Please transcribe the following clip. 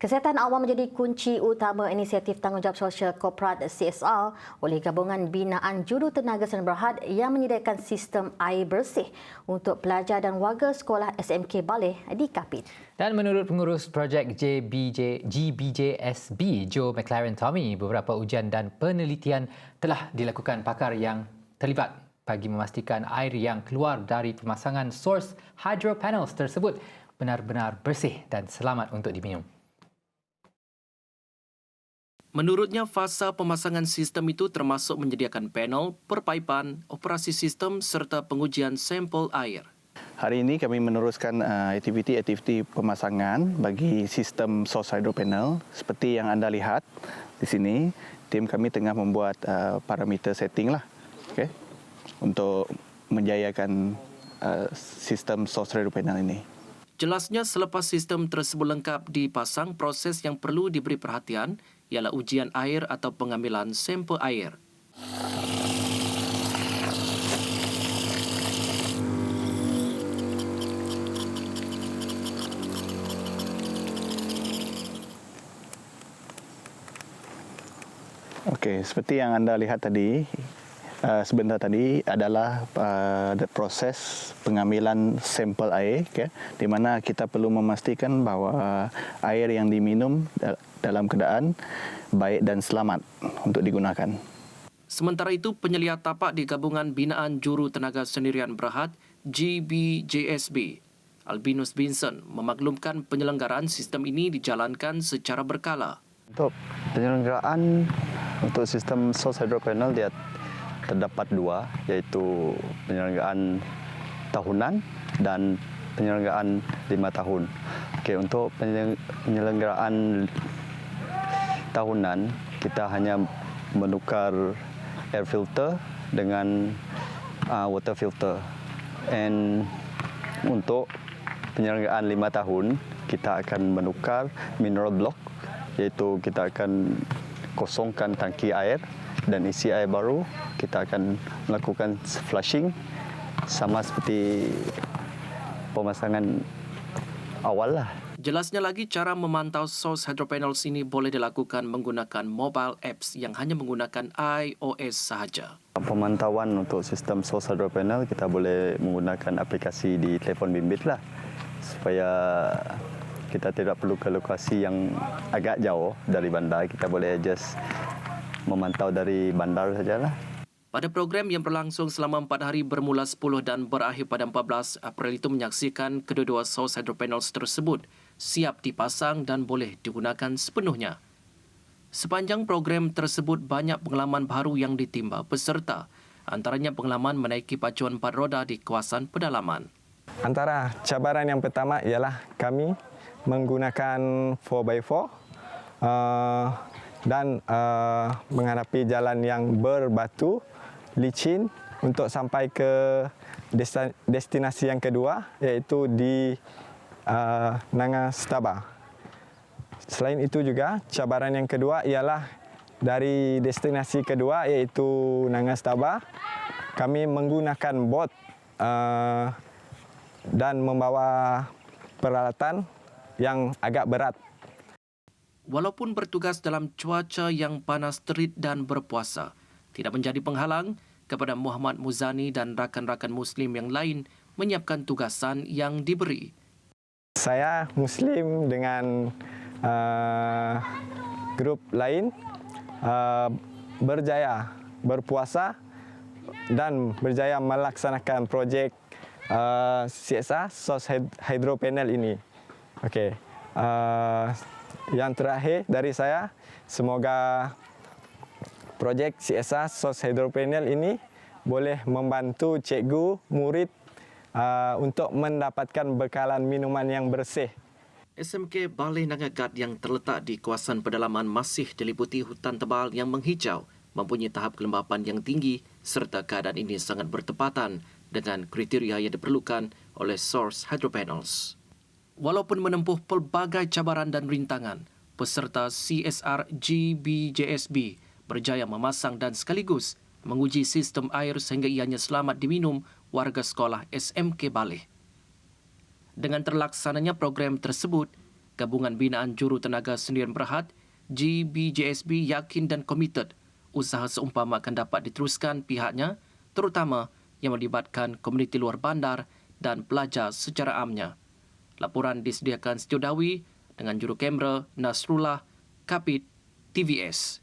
Kesihatan awam menjadi kunci utama inisiatif tanggungjawab sosial korporat CSR oleh Gabungan Binaan Jurutenaga Sdn Bhd yang menyediakan sistem air bersih untuk pelajar dan warga sekolah SMK Baleh di Kapit. Dan menurut pengurus projek GBJSB, Joe McLaren Tommy, beberapa ujian dan penelitian telah dilakukan pakar yang terlibat bagi memastikan air yang keluar dari pemasangan source hydro panels tersebut benar-benar bersih dan selamat untuk diminum. Menurutnya, fasa pemasangan sistem itu termasuk menyediakan panel, perpaipan, operasi sistem serta pengujian sampel air. Hari ini kami meneruskan aktiviti pemasangan bagi sistem source hydro panel. Seperti yang anda lihat di sini, tim kami tengah membuat parameter setting untuk menjayakan sistem source hydro panel ini. Jelasnya, selepas sistem tersebut lengkap dipasang, proses yang perlu diberi perhatian ialah ujian air atau pengambilan sampel air. Okey, seperti yang anda lihat tadi, sebentar tadi adalah proses pengambilan sampel air, di mana kita perlu memastikan bahawa air yang diminum dalam keadaan baik dan selamat untuk digunakan. Sementara itu, penyelihat tapak di Gabungan Binaan Jurutenaga Sdn Bhd GBJSB, Albinus Vincent, memaklumkan penyelenggaraan sistem ini dijalankan secara berkala. Untuk penyelenggaraan untuk sistem source hydro panel dia terdapat dua, iaitu penyelenggaraan tahunan dan penyelenggaraan 5 tahun. Okey, untuk penyelenggaraan tahunan, kita hanya menukar air filter dengan water filter. And untuk penyelenggaraan 5 tahun, kita akan menukar mineral block, iaitu kita akan kosongkan tangki air dan isi air baru. Kita akan melakukan flushing sama seperti pemasangan awal lah. Jelasnya lagi, cara memantau source hydro panels ini boleh dilakukan menggunakan mobile apps yang hanya menggunakan iOS sahaja. Pemantauan untuk sistem source hydro panel kita boleh menggunakan aplikasi di telefon bimbit lah, supaya kita tidak perlu ke lokasi yang agak jauh dari bandar. Kita boleh just memantau dari bandar sajalah. Pada program yang berlangsung selama 4 hari bermula 10 dan berakhir pada 14 April itu menyaksikan kedua-dua source hydro panels tersebut siap dipasang dan boleh digunakan sepenuhnya. Sepanjang program tersebut banyak pengalaman baru yang ditimba peserta, antaranya pengalaman menaiki pacuan 4 roda di kawasan pedalaman. Antara cabaran yang pertama ialah kami menggunakan 4x4 dan menghadapi jalan yang berbatu, licin untuk sampai ke destinasi yang kedua, iaitu di Nangastaba. Selain itu juga, cabaran yang kedua ialah dari destinasi kedua, iaitu Nangastaba, kami menggunakan bot dan membawa peralatan yang agak berat. Walaupun bertugas dalam cuaca yang panas terik dan berpuasa, tidak menjadi penghalang kepada Muhammad Muzani dan rakan-rakan Muslim yang lain menyiapkan tugasan yang diberi. Saya Muslim dengan grup lain berjaya berpuasa dan berjaya melaksanakan projek CSR source hydro panel ini. Okey. Yang terakhir dari saya, semoga projek CSR source hydro panel ini boleh membantu cikgu, murid untuk mendapatkan bekalan minuman yang bersih. SMK Baleh Nangagat yang terletak di kawasan pedalaman masih diliputi hutan tebal yang menghijau, mempunyai tahap kelembapan yang tinggi serta keadaan ini sangat bertepatan dengan kriteria yang diperlukan oleh source hydro panels. Walaupun menempuh pelbagai cabaran dan rintangan, peserta CSR GBJSB berjaya memasang dan sekaligus menguji sistem air sehingga ianya selamat diminum warga sekolah SMK Baleh. Dengan terlaksananya program tersebut, Gabungan Binaan Jurutenaga Sendirian Berhad, GBJSB yakin dan komited usaha seumpama akan dapat diteruskan pihaknya, terutama yang melibatkan komuniti luar bandar dan pelajar secara amnya. Laporan disediakan Setio Dawi dengan juru kamera Nasrullah, Kapit, TVS.